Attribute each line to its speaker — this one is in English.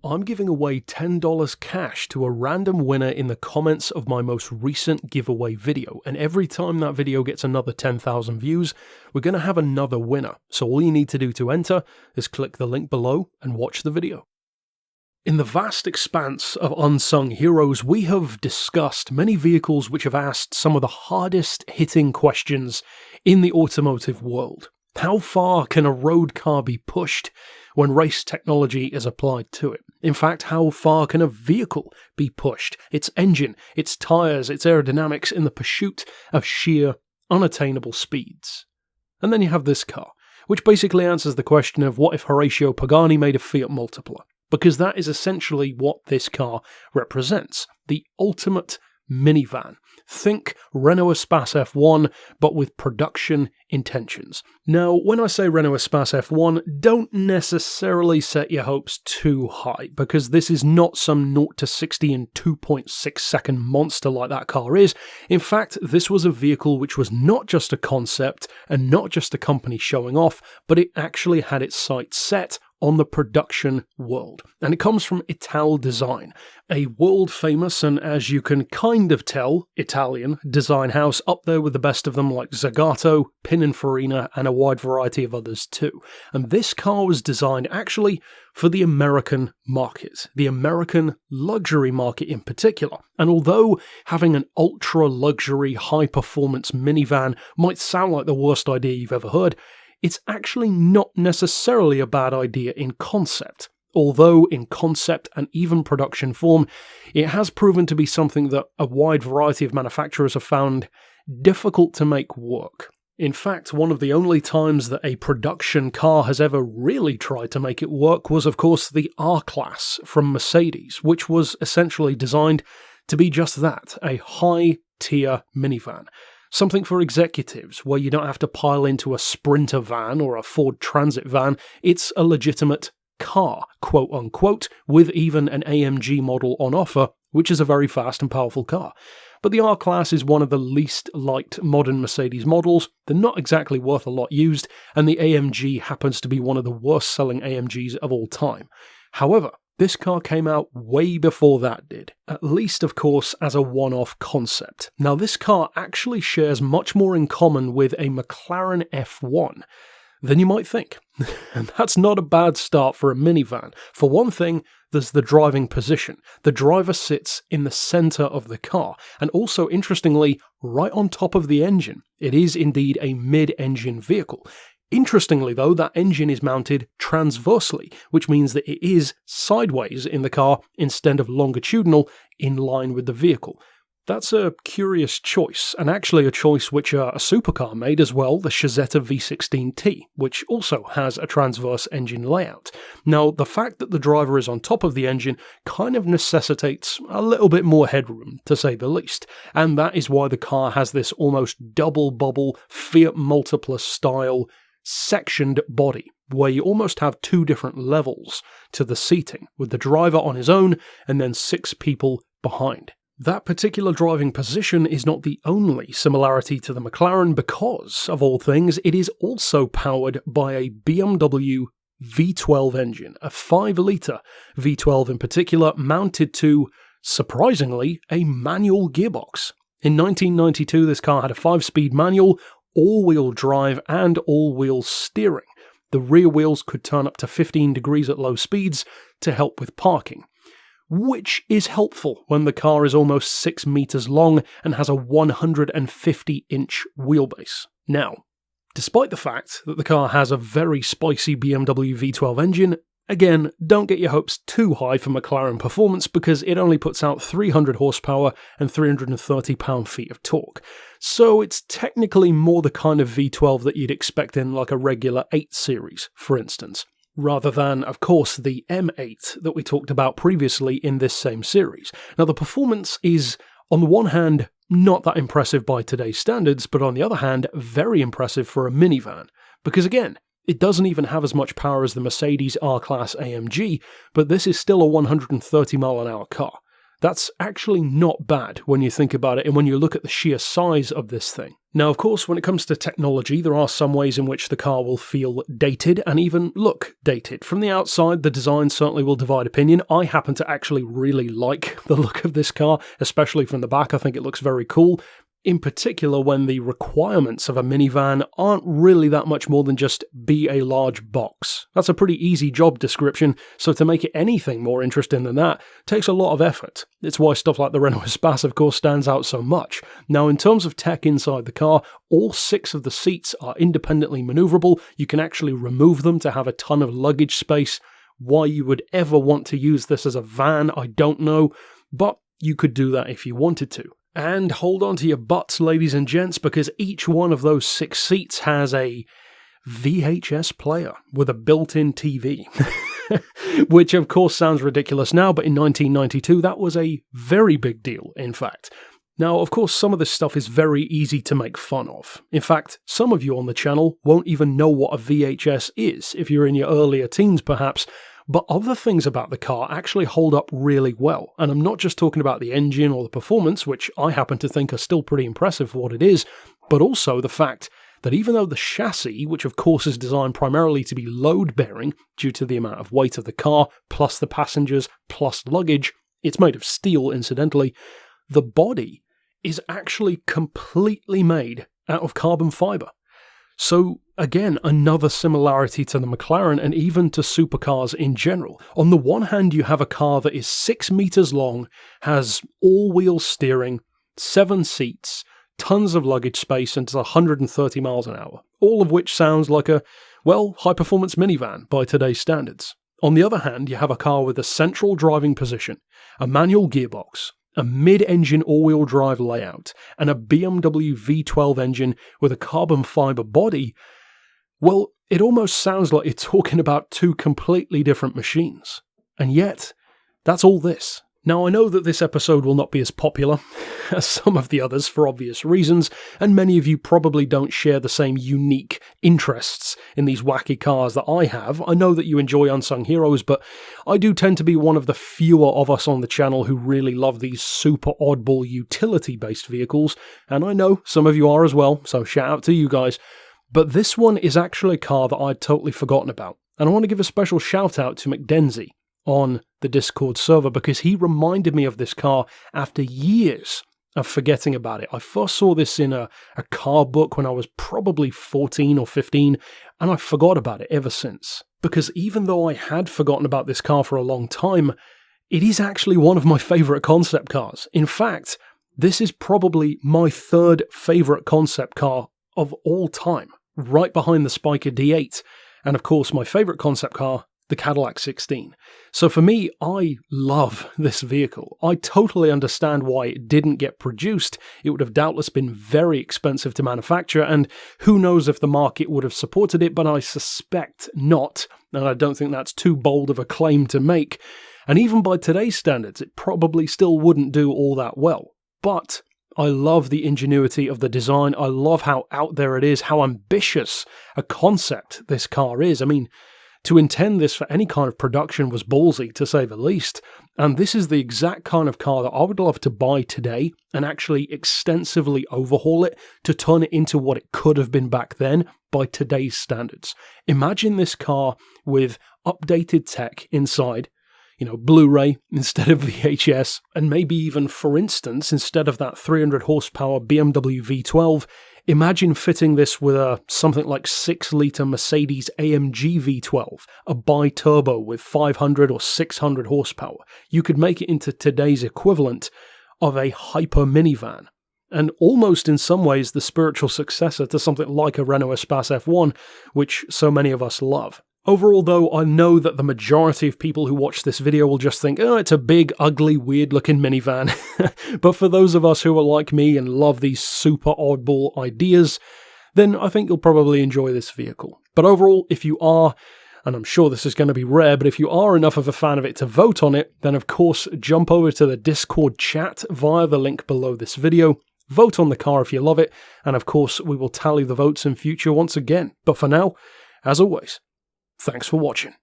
Speaker 1: I'm giving away $10 cash to a random winner in the comments of my most recent giveaway video, and every time that video gets another 10,000 views, we're going to have another winner. So all you need to do to enter is click the link below and watch the video. In the vast expanse of Unsung Heroes, we have discussed many vehicles which have asked some of the hardest hitting questions in the automotive world. How far can a road car be pushed when race technology is applied to it? In fact, how far can a vehicle be pushed? Its engine, its tyres, its aerodynamics in the pursuit of sheer, unattainable speeds. And then you have this car, which basically answers the question of what if Horatio Pagani made a Fiat Multipla? Because that is essentially what this car represents. The ultimate minivan. Think Renault Espace F1, but with production intentions. Now, when I say Renault Espace F1, don't necessarily set your hopes too high, because this is not some 0 to 60 in 2.6 second monster like that car is. In fact, this was a vehicle which was not just a concept, and not just a company showing off, but it actually had its sights set on the production world. And it comes from Italdesign, a world famous, and as you can kind of tell, Italian design house up there with the best of them like Zagato, Pininfarina, and a wide variety of others too. And this car was designed actually for the American market, the American luxury market in particular. And although having an ultra-luxury, high-performance minivan might sound like the worst idea you've ever heard, it's actually not necessarily a bad idea in concept. Although in concept and even production form, it has proven to be something that a wide variety of manufacturers have found difficult to make work. In fact, one of the only times that a production car has ever really tried to make it work was, of course, the R-Class from Mercedes, which was essentially designed to be just that, a high-tier minivan. Something for executives, where you don't have to pile into a Sprinter van or a Ford Transit van. It's a legitimate car, quote-unquote, with even an AMG model on offer, which is a very fast and powerful car. But the R-Class is one of the least liked modern Mercedes models. They're not exactly worth a lot used, and the AMG happens to be one of the worst-selling AMGs of all time. However, this car came out way before that did, at least of course as a one-off concept. Now this car actually shares much more in common with a McLaren F1 than you might think. And that's not a bad start for a minivan. For one thing, there's the driving position. The driver sits in the centre of the car, and also interestingly, right on top of the engine. It is indeed a mid-engine vehicle. Interestingly though, that engine is mounted transversely, which means that it is sideways in the car instead of longitudinal in line with the vehicle. That's a curious choice, and actually a choice which a supercar made as well, the Chazetta V16T, which also has a transverse engine layout. Now, the fact that the driver is on top of the engine kind of necessitates a little bit more headroom, to say the least, and that is why the car has this almost double-bubble Fiat Multipla style sectioned body, where you almost have two different levels to the seating, with the driver on his own and then 6 people behind. That particular driving position is not the only similarity to the McLaren because, of all things, it is also powered by a BMW V12 engine, a 5-litre V12 in particular, mounted to, surprisingly, a manual gearbox. In 1992, this car had a 5-speed manual, all-wheel drive and all-wheel steering. The rear wheels could turn up to 15 degrees at low speeds to help with parking, which is helpful when the car is almost 6 meters long and has a 150-inch wheelbase. Now, despite the fact that the car has a very spicy BMW V12 engine, again, don't get your hopes too high for McLaren performance because it only puts out 300 horsepower and 330 pound-feet of torque. So it's technically more the kind of V12 that you'd expect in like a regular 8 Series, for instance, rather than, of course, the M8 that we talked about previously in this same series. Now, the performance is, on the one hand, not that impressive by today's standards, but on the other hand, very impressive for a minivan. Because again, it doesn't even have as much power as the Mercedes R-Class AMG, but this is still a 130 mile an hour car. That's actually not bad when you think about it and when you look at the sheer size of this thing. Now, of course, when it comes to technology, there are some ways in which the car will feel dated and even look dated. From the outside, the design certainly will divide opinion. I happen to actually really like the look of this car, especially from the back. I think it looks very cool. In particular, when the requirements of a minivan aren't really that much more than just be a large box. That's a pretty easy job description, so to make it anything more interesting than that takes a lot of effort. It's why stuff like the Renault Espace, of course, stands out so much. Now, in terms of tech inside the car, all 6 of the seats are independently maneuverable. You can actually remove them to have a ton of luggage space. Why you would ever want to use this as a van, I don't know, but you could do that if you wanted to. And hold on to your butts, ladies and gents, because each one of those 6 seats has a VHS player with a built-in TV. Which, of course, sounds ridiculous now, but in 1992, that was a very big deal, in fact. Now, of course, some of this stuff is very easy to make fun of. In fact, some of you on the channel won't even know what a VHS is, if you're in your earlier teens, perhaps. But other things about the car actually hold up really well, and I'm not just talking about the engine or the performance, which I happen to think are still pretty impressive for what it is, but also the fact that even though the chassis, which of course is designed primarily to be load-bearing due to the amount of weight of the car, plus the passengers, plus luggage, it's made of steel incidentally, the body is actually completely made out of carbon fibre. So, again, another similarity to the McLaren and even to supercars in general. On the one hand, you have a car that is 6 meters long, has all-wheel steering, 7 seats, tons of luggage space, and it's 130 miles an hour. All of which sounds like a, well, high-performance minivan by today's standards. On the other hand, you have a car with a central driving position, a manual gearbox, a mid-engine all-wheel drive layout, and a BMW V12 engine with a carbon fibre body. Well, it almost sounds like you're talking about 2 completely different machines. And yet, that's all this. Now, I know that this episode will not be as popular as some of the others for obvious reasons, and many of you probably don't share the same unique interests in these wacky cars that I have. I know that you enjoy Unsung Heroes, but I do tend to be one of the fewer of us on the channel who really love these super oddball utility-based vehicles, and I know some of you are as well, so shout out to you guys. But this one is actually a car that I'd totally forgotten about, and I want to give a special shout out to McDenzie on the Discord server because he reminded me of this car after years of forgetting about it. I first saw this in a car book when I was probably 14 or 15, and I forgot about it ever since. Because even though I had forgotten about this car for a long time, it is actually one of my favourite concept cars. In fact, this is probably my 3rd favourite concept car of all time, right behind the Spiker D8, and of course my favourite concept car, the Cadillac 16. So for me, I love this vehicle. I totally understand why it didn't get produced. It would have doubtless been very expensive to manufacture, and who knows if the market would have supported it, but I suspect not, and I don't think that's too bold of a claim to make. And even by today's standards, it probably still wouldn't do all that well. But I love the ingenuity of the design. I love how out there it is, how ambitious a concept this car is. I mean, to intend this for any kind of production was ballsy, to say the least, and this is the exact kind of car that I would love to buy today and actually extensively overhaul it to turn it into what it could have been back then by today's standards. Imagine this car with updated tech inside, Blu-ray instead of VHS, and maybe even, for instance, instead of that 300 horsepower BMW V12, imagine fitting this with something like 6-litre Mercedes AMG V12, a bi-turbo with 500 or 600 horsepower. You could make it into today's equivalent of a hyper minivan, and almost in some ways the spiritual successor to something like a Renault Espace F1, which so many of us love. Overall, though, I know that the majority of people who watch this video will just think, oh, it's a big, ugly, weird-looking minivan. But for those of us who are like me and love these super oddball ideas, then I think you'll probably enjoy this vehicle. But overall, if you are, and I'm sure this is going to be rare, but if you are enough of a fan of it to vote on it, then of course jump over to the Discord chat via the link below this video. Vote on the car if you love it, and of course we will tally the votes in future once again. But for now, as always, thanks for watching.